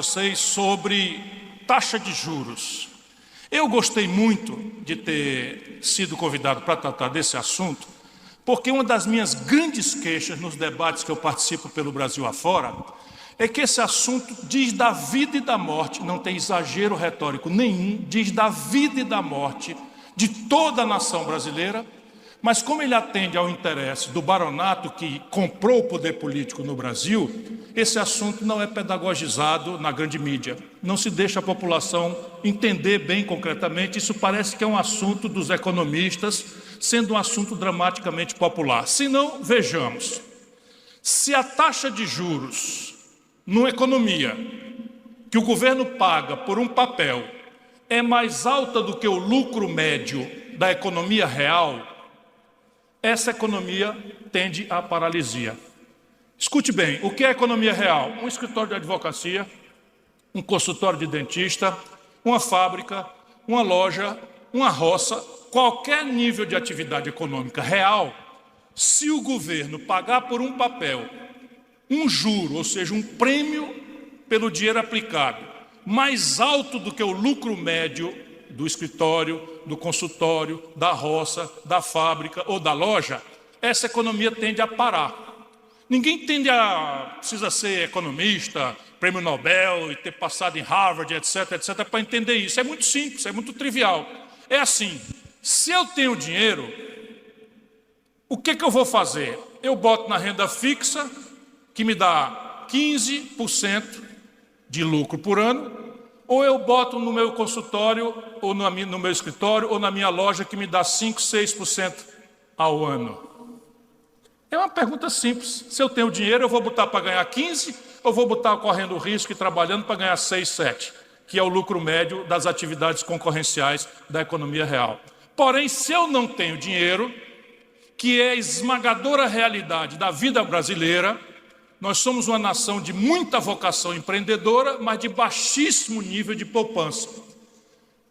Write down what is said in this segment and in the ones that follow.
Vocês sobre taxa de juros. Eu gostei muito de ter sido convidado para tratar desse assunto, porque uma das minhas grandes queixas nos debates que eu participo pelo Brasil afora é que esse assunto diz da vida e da morte, não tem exagero retórico nenhum, diz da vida e da morte de toda a nação brasileira, mas como ele atende ao interesse do baronato que comprou o poder político no Brasil, esse assunto não é pedagogizado na grande mídia. Não se deixa a população entender bem concretamente. Isso parece que é um assunto dos economistas, sendo um assunto dramaticamente popular. Se não, vejamos. Se a taxa de juros numa economia que o governo paga por um papel é mais alta do que o lucro médio da economia real, essa economia tende à paralisia. Escute bem, o que é economia real? Um escritório de advocacia, um consultório de dentista, uma fábrica, uma loja, uma roça, qualquer nível de atividade econômica real, se o governo pagar por um papel, um juro, ou seja, um prêmio pelo dinheiro aplicado, mais alto do que o lucro médio do escritório, do consultório, da roça, da fábrica ou da loja, essa economia tende a parar. Ninguém precisa ser economista, prêmio Nobel e ter passado em Harvard, etc, etc, para entender isso. É muito simples, é muito trivial. É assim, se eu tenho dinheiro, o que eu vou fazer? Eu boto na renda fixa, que me dá 15% de lucro por ano, ou eu boto no meu consultório, ou no meu escritório, ou na minha loja, que me dá 5%, 6% ao ano? É uma pergunta simples. Se eu tenho dinheiro, eu vou botar para ganhar 15%, ou vou botar correndo risco e trabalhando para ganhar 6%, 7%, que é o lucro médio das atividades concorrenciais da economia real. Porém, se eu não tenho dinheiro, que é a esmagadora realidade da vida brasileira, nós somos uma nação de muita vocação empreendedora, mas de baixíssimo nível de poupança.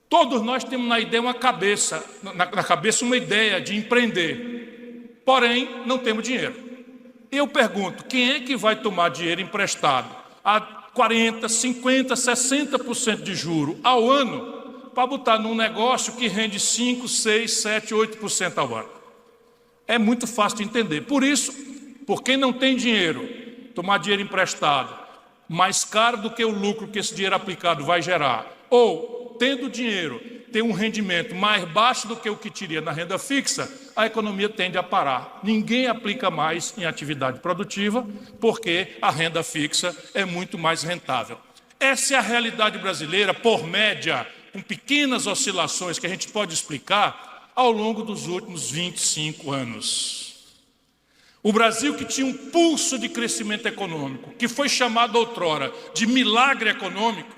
Todos nós temos na cabeça uma ideia de empreender, porém não temos dinheiro. Eu pergunto, quem é que vai tomar dinheiro emprestado a 40%, 50%, 60% de juro ao ano para botar num negócio que rende 5%, 6%, 7%, 8% ao ano? É muito fácil de entender. Por isso, por quem não tem dinheiro, tomar dinheiro emprestado, mais caro do que o lucro que esse dinheiro aplicado vai gerar, ou, tendo dinheiro, ter um rendimento mais baixo do que o que teria na renda fixa, a economia tende a parar. Ninguém aplica mais em atividade produtiva, porque a renda fixa é muito mais rentável. Essa é a realidade brasileira, por média, com pequenas oscilações que a gente pode explicar ao longo dos últimos 25 anos. O Brasil, que tinha um pulso de crescimento econômico, que foi chamado outrora de milagre econômico,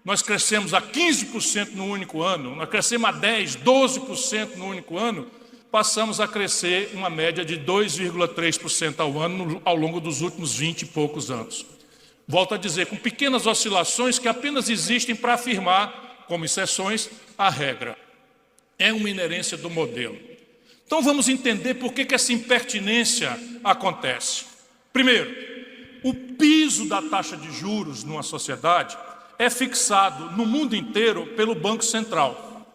nós crescemos a 15% no único ano, nós crescemos a 10%, 12% no único ano, passamos a crescer uma média de 2,3% ao ano ao longo dos últimos 20 e poucos anos. Volto a dizer, com pequenas oscilações que apenas existem para afirmar, como exceções, a regra. É uma inerência do modelo. Então vamos entender por que essa impertinência acontece. Primeiro, o piso da taxa de juros numa sociedade é fixado no mundo inteiro pelo Banco Central.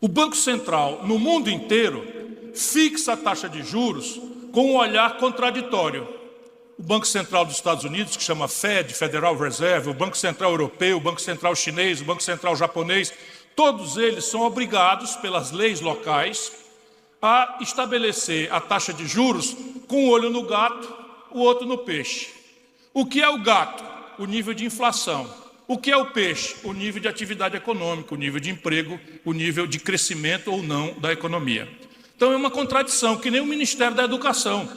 O Banco Central, no mundo inteiro, fixa a taxa de juros com um olhar contraditório. O Banco Central dos Estados Unidos, que chama Fed, Federal Reserve, o Banco Central Europeu, o Banco Central Chinês, o Banco Central Japonês, todos eles são obrigados pelas leis locais a estabelecer a taxa de juros com um olho no gato, o outro no peixe. O que é o gato? O nível de inflação. O que é o peixe? O nível de atividade econômica, o nível de emprego, o nível de crescimento ou não da economia. Então é uma contradição, que nem o Ministério da Educação,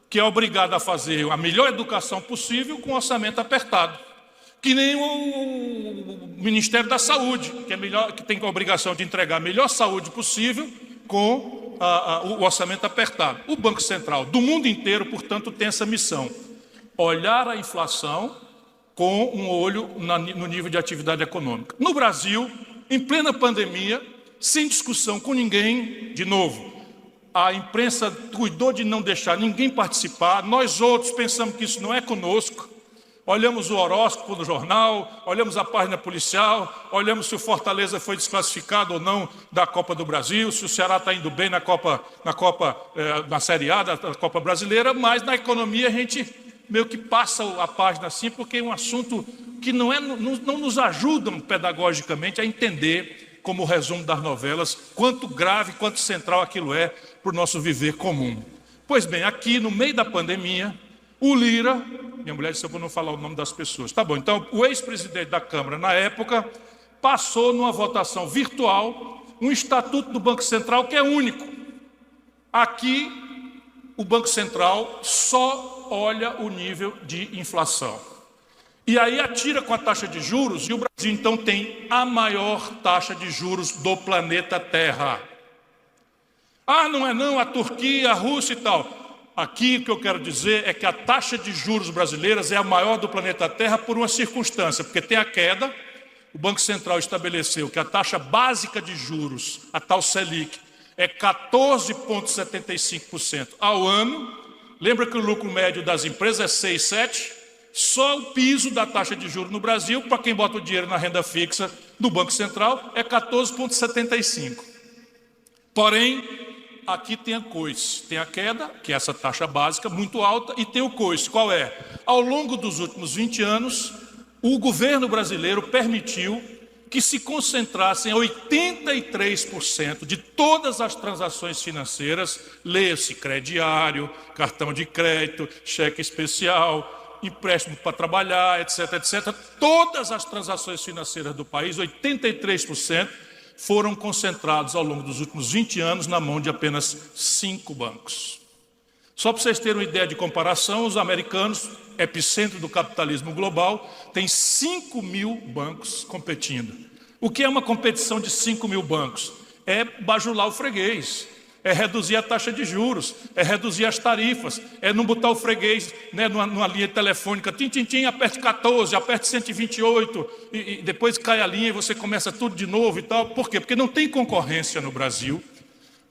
que é obrigado a fazer a melhor educação possível com orçamento apertado. Que nem o Ministério da Saúde, que tem a obrigação de entregar a melhor saúde possível com o orçamento apertado. O Banco Central do mundo inteiro, portanto, tem essa missão: olhar a inflação com um olho no nível de atividade econômica. No Brasil, em plena pandemia, sem discussão com ninguém, de novo, a imprensa cuidou de não deixar ninguém participar, nós outros pensamos que isso não é conosco, olhamos o horóscopo no jornal, olhamos a página policial, olhamos se o Fortaleza foi desclassificado ou não da Copa do Brasil, se o Ceará está indo bem na Série A da Copa Brasileira, mas na economia a gente meio que passa a página assim, porque é um assunto que não nos ajudam pedagogicamente a entender, como o resumo das novelas, quanto grave, quanto central aquilo é para o nosso viver comum. Pois bem, aqui no meio da pandemia, o Lira, minha mulher disse, eu vou não falar o nome das pessoas, tá bom, então o ex-presidente da Câmara na época passou numa votação virtual um estatuto do Banco Central que é único. Aqui o Banco Central só olha o nível de inflação. E aí atira com a taxa de juros, e o Brasil então tem a maior taxa de juros do planeta Terra. Ah, não é não, a Turquia, a Rússia e tal. Aqui o que eu quero dizer é que a taxa de juros brasileiras é a maior do planeta Terra por uma circunstância, porque tem a queda, o Banco Central estabeleceu que a taxa básica de juros, a tal Selic, é 14,75% ao ano. Lembra que o lucro médio das empresas é 6, 7? Só o piso da taxa de juros no Brasil, para quem bota o dinheiro na renda fixa do Banco Central, é 14,75%. Porém, aqui tem a coice, tem a queda, que é essa taxa básica muito alta, e tem o coice, qual é? Ao longo dos últimos 20 anos, o governo brasileiro permitiu que se concentrassem 83% de todas as transações financeiras, leia-se crediário, cartão de crédito, cheque especial, empréstimo para trabalhar, etc, etc. Todas as transações financeiras do país, 83%, foram concentrados ao longo dos últimos 20 anos na mão de apenas 5 bancos. Só para vocês terem uma ideia de comparação, os americanos, epicentro do capitalismo global, têm 5.000 bancos competindo. O que é uma competição de 5.000 bancos? É bajular o freguês, é reduzir a taxa de juros, é reduzir as tarifas, é não botar o freguês, né, numa linha telefônica, tim, tim, tim, aperte 14, aperte 128, e depois cai a linha e você começa tudo de novo e tal. Por quê? Porque não tem concorrência no Brasil,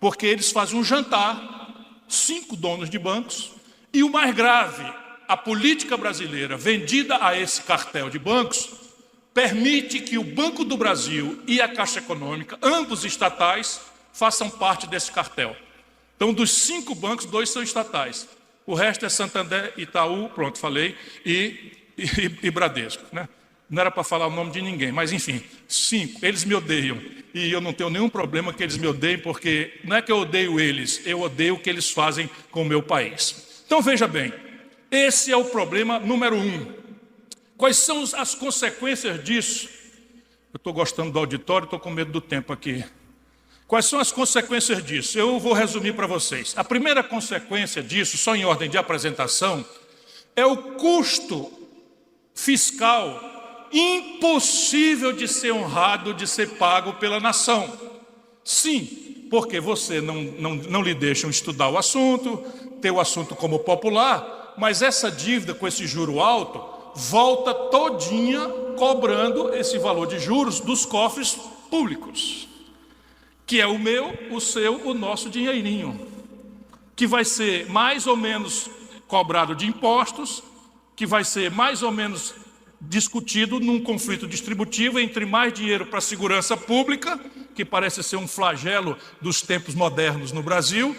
porque eles fazem um jantar, 5 donos de bancos, e o mais grave, a política brasileira vendida a esse cartel de bancos, permite que o Banco do Brasil e a Caixa Econômica, ambos estatais, façam parte desse cartel. Então, dos 5 bancos, 2 são estatais. O resto é Santander, Itaú, pronto, falei, e Bradesco, né? Não era para falar o nome de ninguém, mas enfim, 5. Eles me odeiam. E eu não tenho nenhum problema que eles me odeiem, porque não é que eu odeio eles, eu odeio o que eles fazem com o meu país. Então, veja bem, esse é o problema número 1. Quais são as consequências disso? Eu estou gostando do auditório, estou com medo do tempo aqui. Quais são as consequências disso? Eu vou resumir para vocês. A primeira consequência disso, só em ordem de apresentação, é o custo fiscal impossível de ser honrado, de ser pago pela nação. Sim, porque você não lhe deixam estudar o assunto, ter o assunto como popular, mas essa dívida com esse juro alto volta todinha cobrando esse valor de juros dos cofres públicos, que é o meu, o seu, o nosso dinheirinho, que vai ser mais ou menos cobrado de impostos, que vai ser mais ou menos discutido num conflito distributivo entre mais dinheiro para a segurança pública, que parece ser um flagelo dos tempos modernos no Brasil,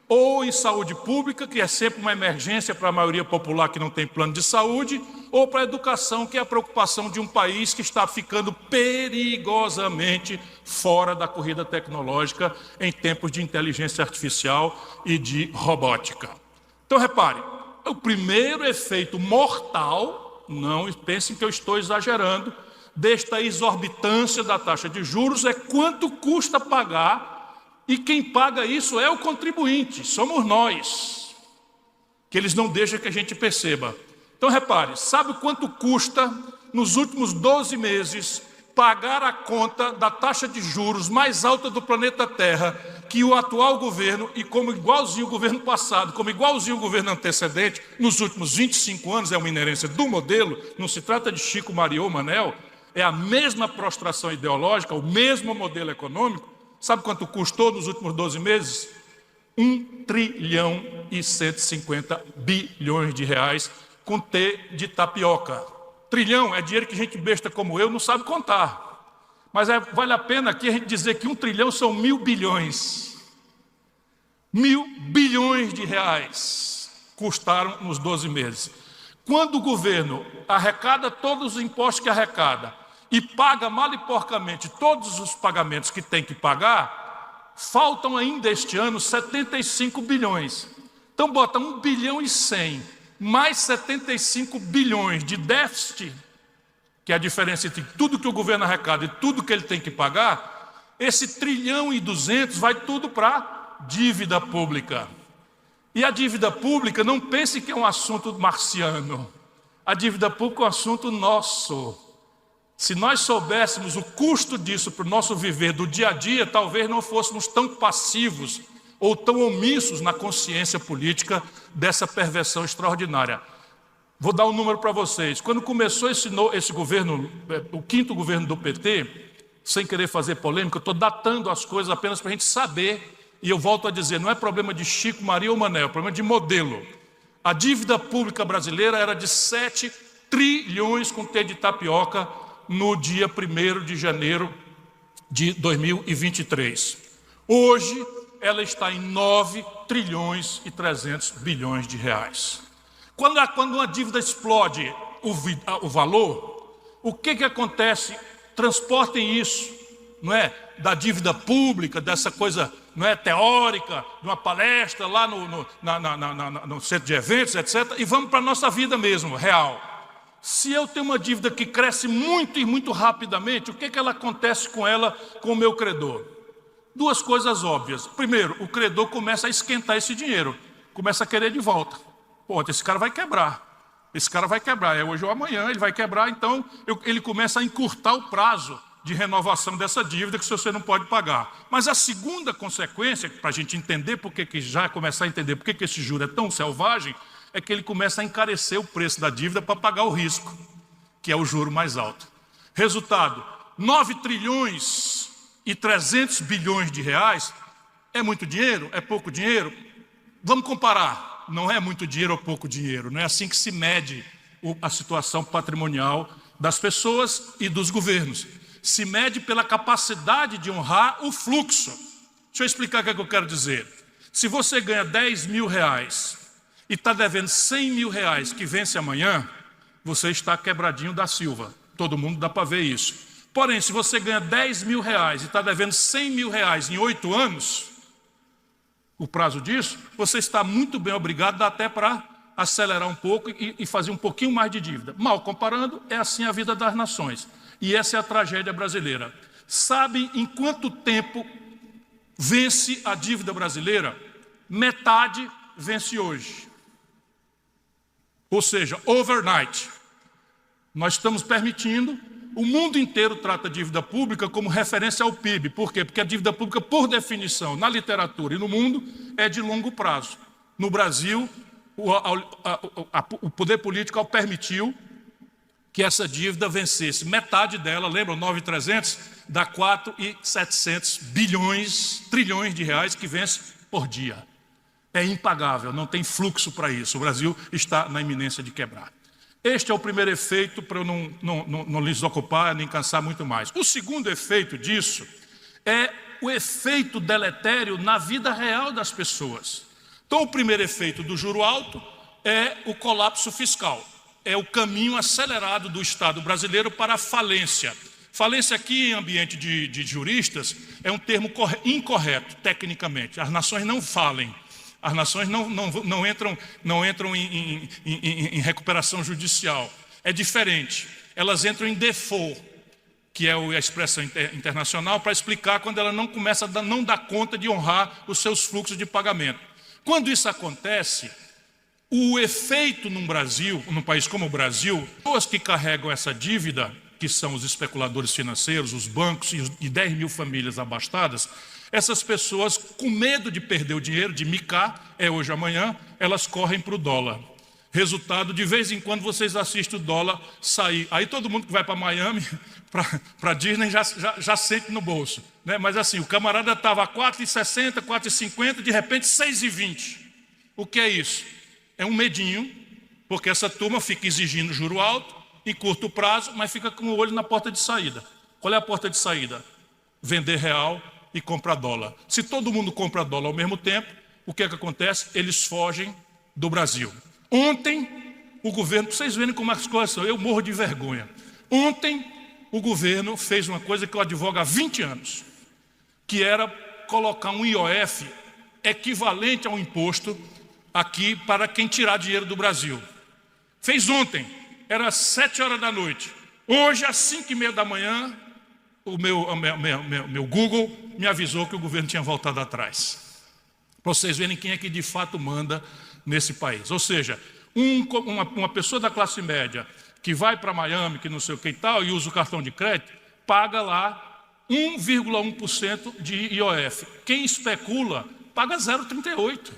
ou em saúde pública, que é sempre uma emergência para a maioria popular que não tem plano de saúde, ou para a educação, que é a preocupação de um país que está ficando perigosamente fora da corrida tecnológica em tempos de inteligência artificial e de robótica. Então, repare, o primeiro efeito mortal, não pensem que eu estou exagerando, desta exorbitância da taxa de juros é quanto custa pagar. E quem paga isso é o contribuinte, somos nós, que eles não deixam que a gente perceba. Então repare, sabe quanto custa nos últimos 12 meses pagar a conta da taxa de juros mais alta do planeta Terra, que o atual governo, e como igualzinho o governo passado, como igualzinho o governo antecedente, nos últimos 25 anos, é uma inerência do modelo, não se trata de Chico, Mariô, Manel, é a mesma prostração ideológica, o mesmo modelo econômico. Sabe quanto custou nos últimos 12 meses? 1 trilhão e 150 bilhões de reais com T de tapioca. Trilhão é dinheiro que gente besta como eu não sabe contar. Mas vale a pena aqui a gente dizer que 1 trilhão são 1.000 bilhões. 1.000 bilhões de reais custaram nos 12 meses. Quando o governo arrecada todos os impostos que arrecada e paga mal e porcamente todos os pagamentos que tem que pagar, faltam ainda este ano 75 bilhões. Então bota 1 bilhão e 100, mais 75 bilhões de déficit, que é a diferença entre tudo que o governo arrecada e tudo que ele tem que pagar, esse 1 trilhão e 200 vai tudo para dívida pública. E a dívida pública, não pense que é um assunto marciano. A dívida pública é um assunto nosso. Se nós soubéssemos o custo disso para o nosso viver do dia a dia, talvez não fôssemos tão passivos ou tão omissos na consciência política dessa perversão extraordinária. Vou dar um número para vocês. Quando começou esse governo, o 5º governo do PT, sem querer fazer polêmica, eu estou datando as coisas apenas para a gente saber, e eu volto a dizer, não é problema de Chico, Maria ou Manel, é problema de modelo. A dívida pública brasileira era de 7 trilhões com T de tapioca no dia 1º de janeiro de 2023. Hoje, ela está em 9 trilhões e 300 bilhões de reais. Quando uma dívida explode o valor, o que acontece? Transportem isso, não é, da dívida pública, dessa coisa, não é, teórica, de uma palestra lá no centro de eventos, etc., e vamos para a nossa vida mesmo, real. Se eu tenho uma dívida que cresce muito e muito rapidamente, o que ela acontece com ela, com o meu credor? Duas coisas óbvias. Primeiro, o credor começa a esquentar esse dinheiro, começa a querer de volta. Pô, esse cara vai quebrar, é hoje ou amanhã, ele vai quebrar, então ele começa a encurtar o prazo de renovação dessa dívida que você não pode pagar. Mas a segunda consequência, para a gente entender, já começar a entender por que esse juro é tão selvagem, é que ele começa a encarecer o preço da dívida para pagar o risco, que é o juro mais alto. Resultado, 9 trilhões e 300 bilhões de reais, é muito dinheiro? É pouco dinheiro? Vamos comparar. Não é muito dinheiro ou pouco dinheiro, não é assim que se mede a situação patrimonial das pessoas e dos governos. Se mede pela capacidade de honrar o fluxo. Deixa eu explicar o que eu quero dizer. Se você ganha 10 mil reais e está devendo 100 mil reais que vence amanhã, você está quebradinho da Silva. Todo mundo dá para ver isso. Porém, se você ganha 10 mil reais e está devendo 100 mil reais em 8 anos, o prazo disso, você está muito bem obrigado, dá até para acelerar um pouco e fazer um pouquinho mais de dívida. Mal comparando, é assim a vida das nações. E essa é a tragédia brasileira. Sabem em quanto tempo vence a dívida brasileira? Metade vence hoje. Ou seja, overnight. Nós estamos permitindo, o mundo inteiro trata a dívida pública como referência ao PIB. Por quê? Porque a dívida pública, por definição, na literatura e no mundo, é de longo prazo. No Brasil, o poder político permitiu que essa dívida vencesse. Metade dela, lembram, 9.300, dá 4.700 trilhões de reais que vence por dia. É impagável, não tem fluxo para isso. O Brasil está na iminência de quebrar. Este é o primeiro efeito, para eu não lhes ocupar nem cansar muito mais. O segundo efeito disso é o efeito deletério na vida real das pessoas. Então, o primeiro efeito do juro alto é o colapso fiscal. É o caminho acelerado do Estado brasileiro para a falência. Falência aqui, em ambiente de juristas, é um termo incorreto, tecnicamente. As nações não falem. As nações não entram em recuperação judicial. É diferente. Elas entram em default, que é a expressão internacional, para explicar quando ela não dá conta de honrar os seus fluxos de pagamento. Quando isso acontece, o efeito num país como o Brasil, pessoas que carregam essa dívida, que são os especuladores financeiros, os bancos e 10 mil famílias abastadas, essas pessoas, com medo de perder o dinheiro, de micar, hoje ou amanhã, elas correm para o dólar. Resultado, de vez em quando vocês assistem o dólar sair. Aí todo mundo que vai para Miami, para Disney, já sente no bolso. Né? Mas assim, o camarada estava a 4,60, 4,50, de repente 6,20. O que é isso? É um medinho porque essa turma fica exigindo juro alto, em curto prazo, mas fica com o olho na porta de saída. Qual é a porta de saída? Vender real e comprar dólar. Se todo mundo compra dólar ao mesmo tempo, o que é que acontece? Eles fogem do Brasil. Ontem, o governo, para vocês verem como as coisas são, eu morro de vergonha. Ontem, o governo fez uma coisa que eu advogo há 20 anos, que era colocar um IOF equivalente a um imposto aqui para quem tirar dinheiro do Brasil. Fez ontem, era 7 horas da noite. Hoje, às 5h30 da manhã, o meu Google me avisou que o governo tinha voltado atrás. Para vocês verem quem é que de fato manda nesse país. Ou seja, uma pessoa da classe média que vai para Miami, que não sei o que e tal, e usa o cartão de crédito, paga lá 1,1% de IOF. Quem especula, paga 0,38%.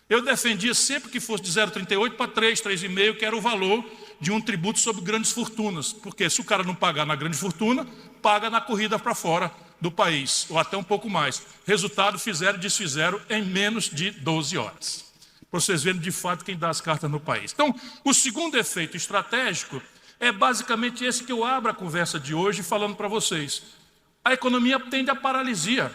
Eu defendia sempre que fosse de 0,38 para 3, 3,5, que era o valor de um tributo sobre grandes fortunas. Porque se o cara não pagar na grande fortuna, paga na corrida para fora do país, ou até um pouco mais. Resultado, fizeram e desfizeram em menos de 12 horas. Para vocês verem de fato quem dá as cartas no país. Então, o segundo efeito estratégico é basicamente esse que eu abro a conversa de hoje falando para vocês. A economia tende à paralisia.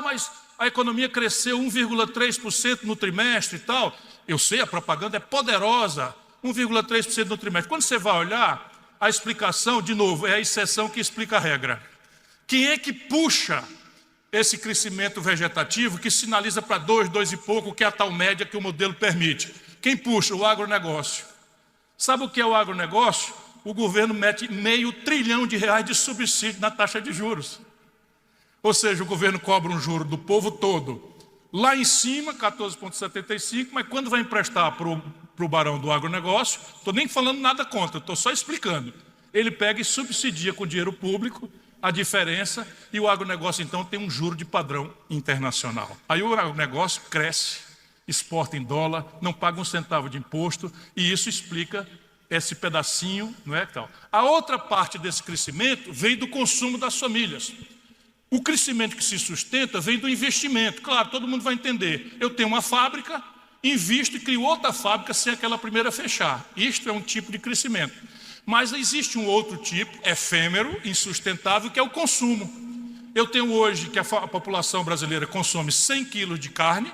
Mas a economia cresceu 1,3% no trimestre e tal. Eu sei, a propaganda é poderosa, 1,3% no trimestre. Quando você vai olhar, a explicação, de novo, é a exceção que explica a regra. Quem é que puxa esse crescimento vegetativo que sinaliza para 2, 2 e pouco, que é a tal média que o modelo permite? Quem puxa? O agronegócio. Sabe o que é o agronegócio? O governo mete R$500 bilhão de subsídio na taxa de juros. Ou seja, o governo cobra um juro do povo todo. Lá em cima, 14,75, mas quando vai emprestar para o barão do agronegócio, estou nem falando nada contra, estou só explicando. Ele pega e subsidia com dinheiro público a diferença e o agronegócio, então, tem um juro de padrão internacional. Aí o agronegócio cresce, exporta em dólar, não paga um centavo de imposto e isso explica esse pedacinho, não é tal? A outra parte desse crescimento vem do consumo das famílias. O crescimento que se sustenta vem do investimento. Claro, todo mundo vai entender. Eu tenho uma fábrica, invisto e crio outra fábrica sem aquela primeira fechar. Isto é um tipo de crescimento. Mas existe um outro tipo, efêmero, insustentável, que é o consumo. Eu tenho hoje que a população brasileira consome 100 quilos de carne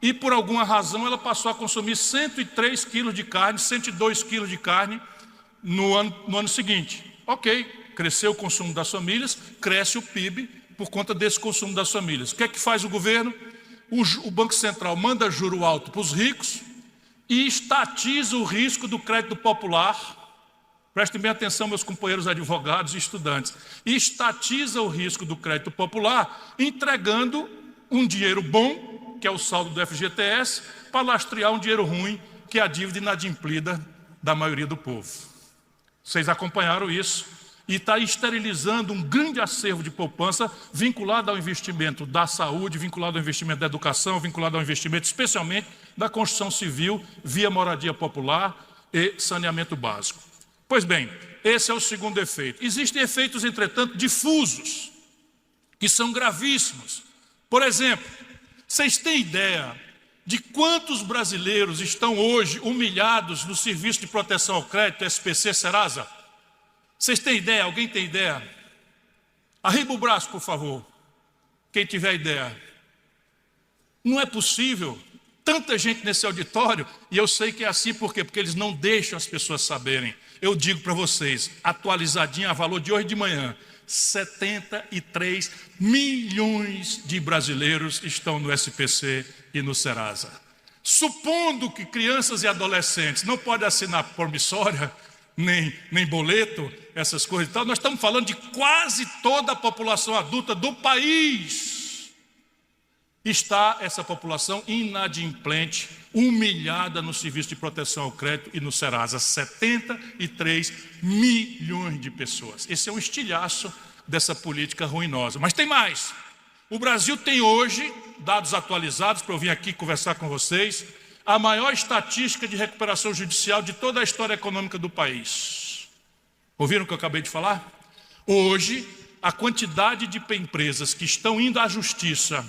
e por alguma razão ela passou a consumir 103 quilos de carne, 102 quilos de carne no ano seguinte. Ok, cresceu o consumo das famílias, cresce o PIB por conta desse consumo das famílias. O que é que faz o governo? O Banco Central manda juro alto para os ricos e estatiza o risco do crédito popular. Prestem bem atenção, meus companheiros advogados e estudantes. E estatiza o risco do crédito popular, entregando um dinheiro bom, que é o saldo do FGTS, para lastrear um dinheiro ruim, que é a dívida inadimplida da maioria do povo. Vocês acompanharam isso? E está esterilizando um grande acervo de poupança vinculado ao investimento da saúde, vinculado ao investimento da educação, vinculado ao investimento especialmente da construção civil, via moradia popular e saneamento básico. Pois bem, esse é o segundo efeito. Existem efeitos, entretanto, difusos, que são gravíssimos. Por exemplo, vocês têm ideia de quantos brasileiros estão hoje humilhados no Serviço de Proteção ao Crédito, SPC Serasa? Vocês têm ideia? Alguém tem ideia? Arriba o braço, por favor. Quem tiver ideia. Não é possível. Tanta gente nesse auditório, e eu sei que é assim, por quê? Porque eles não deixam as pessoas saberem. Eu digo para vocês, atualizadinho a valor de hoje de manhã, 73 milhões de brasileiros estão no SPC e no Serasa. Supondo que crianças e adolescentes não podem assinar promissória, nem boleto, essas coisas e tal, nós estamos falando de quase toda a população adulta do país. Está essa população inadimplente, humilhada no Serviço de Proteção ao Crédito e no Serasa, 73 milhões de pessoas. Esse é um estilhaço dessa política ruinosa. Mas tem mais. O Brasil tem hoje, dados atualizados, para eu vir aqui conversar com vocês, a maior estatística de recuperação judicial de toda a história econômica do país. Ouviram o que eu acabei de falar? Hoje, a quantidade de empresas que estão indo à justiça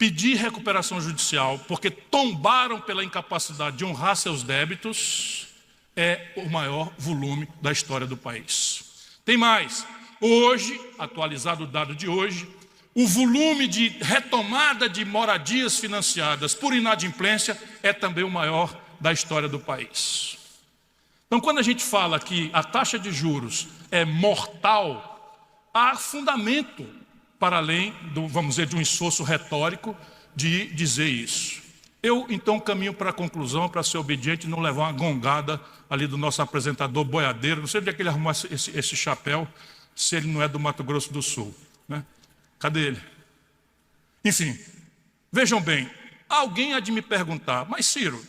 pedir recuperação judicial, porque tombaram pela incapacidade de honrar seus débitos, é o maior volume da história do país. Tem mais. Hoje, atualizado o dado de hoje, o volume de retomada de moradias financiadas por inadimplência é também o maior da história do país. Então, quando a gente fala que a taxa de juros é mortal, há fundamento para além do, vamos dizer, de um esforço retórico de dizer isso. Eu, então, caminho para a conclusão, para ser obediente e não levar uma gongada ali do nosso apresentador boiadeiro. Não sei onde é que ele arrumou esse chapéu, se ele não é do Mato Grosso do Sul, né? Cadê ele? Enfim, vejam bem, alguém há de me perguntar, mas Ciro,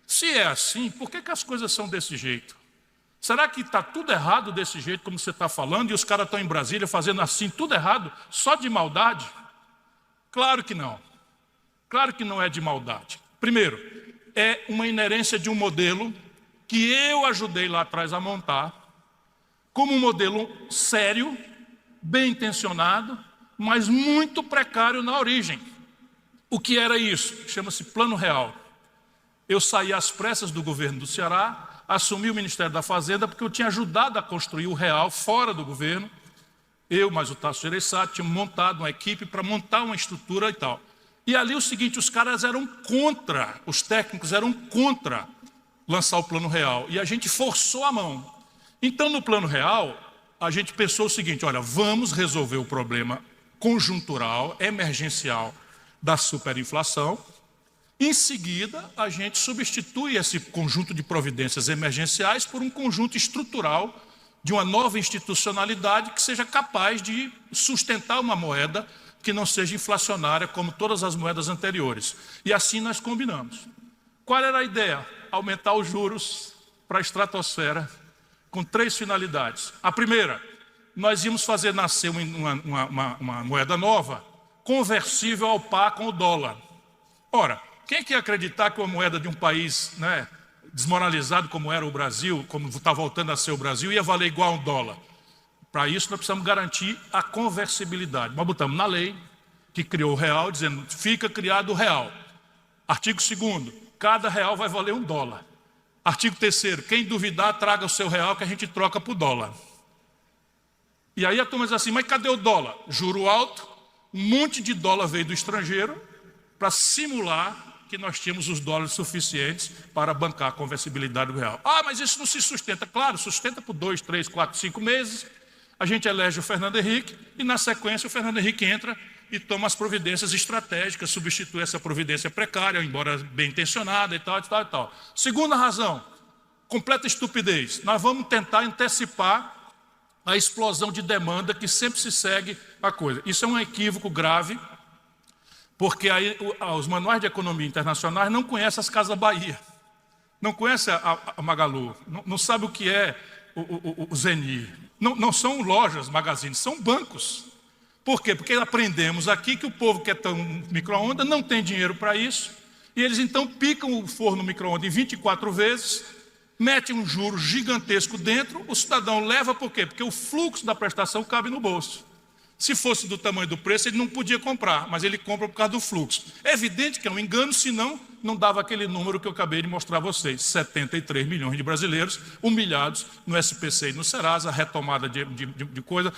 se é assim, por que as coisas são desse jeito? Será que está tudo errado desse jeito como você está falando e os caras estão em Brasília fazendo assim, tudo errado, só de maldade? Claro que não. Claro que não é de maldade. Primeiro, é uma inerência de um modelo que eu ajudei lá atrás a montar, como um modelo sério, bem intencionado, mas muito precário na origem. O que era isso? Chama-se Plano Real. Eu saí às pressas do governo do Ceará, assumi o Ministério da Fazenda porque eu tinha ajudado a construir o Real fora do governo. Eu, mais o Tasso Gereissati, tínhamos montado uma equipe para montar uma estrutura e tal. E ali o seguinte, os caras eram contra, os técnicos eram contra lançar o Plano Real. E a gente forçou a mão. Então, no Plano Real, a gente pensou o seguinte, olha, vamos resolver o problema conjuntural, emergencial da superinflação. Em seguida, a gente substitui esse conjunto de providências emergenciais por um conjunto estrutural de uma nova institucionalidade que seja capaz de sustentar uma moeda que não seja inflacionária como todas as moedas anteriores. E assim nós combinamos. Qual era a ideia? Aumentar os juros para a estratosfera com 3 finalidades. A primeira, nós íamos fazer nascer uma moeda nova, conversível ao par com o dólar. Ora, quem que ia acreditar que uma moeda de um país, né, desmoralizado como era o Brasil, como está voltando a ser o Brasil, ia valer igual a $1? Para isso nós precisamos garantir a conversibilidade. Nós botamos na lei que criou o real, dizendo, fica criado o real. Artigo 2º, cada real vai valer $1. Artigo 3º, quem duvidar, traga o seu real que a gente troca por dólar. E aí a turma diz assim, mas cadê o dólar? Juro alto, um monte de dólar veio do estrangeiro para simular que nós tínhamos os dólares suficientes para bancar a conversibilidade do real. Ah, mas isso não se sustenta. Claro, sustenta por 2, 3, 4, 5 meses. A gente elege o Fernando Henrique e, na sequência, o Fernando Henrique entra e toma as providências estratégicas, substitui essa providência precária, embora bem intencionada e tal, e tal, e tal. Segunda razão, completa estupidez. Nós vamos tentar antecipar a explosão de demanda que sempre se segue a coisa. Isso é um equívoco grave, porque aí os manuais de economia internacionais não conhecem as Casas Bahia, não conhecem a Magalu, não sabem o que é o Zeni. Não são lojas, magazines, são bancos. Por quê? Porque aprendemos aqui que o povo que quer ter um micro-ondas não tem dinheiro para isso, e eles então picam o forno micro-ondas em 24 vezes, metem um juro gigantesco dentro, o cidadão leva por quê? Porque o fluxo da prestação cabe no bolso. Se fosse do tamanho do preço, ele não podia comprar, mas ele compra por causa do fluxo. É evidente que é um engano, senão não dava aquele número que eu acabei de mostrar a vocês. 73 milhões de brasileiros humilhados no SPC e no Serasa, retomada de coisa,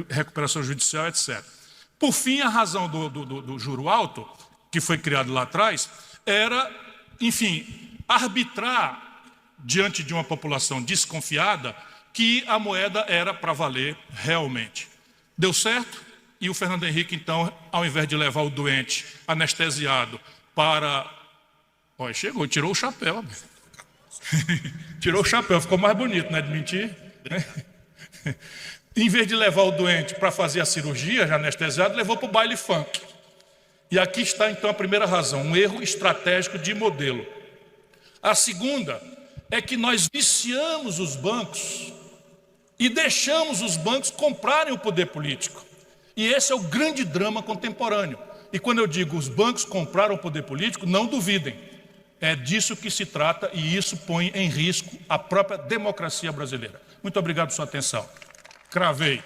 recuperação judicial, etc. Por fim, a razão do juro alto, que foi criado lá atrás, era, enfim, arbitrar diante de uma população desconfiada que a moeda era para valer realmente. Deu certo, e o Fernando Henrique, então, ao invés de levar o doente anestesiado para... Olha, chegou, tirou o chapéu. Tirou o chapéu, ficou mais bonito, não é de mentir? Em vez de levar o doente para fazer a cirurgia, já anestesiado, levou para o baile funk. E aqui está, então, a primeira razão, um erro estratégico de modelo. A segunda é que nós viciamos os bancos e deixamos os bancos comprarem o poder político. E esse é o grande drama contemporâneo. E quando eu digo os bancos compraram o poder político, não duvidem. É disso que se trata e isso põe em risco a própria democracia brasileira. Muito obrigado por sua atenção. Cravei.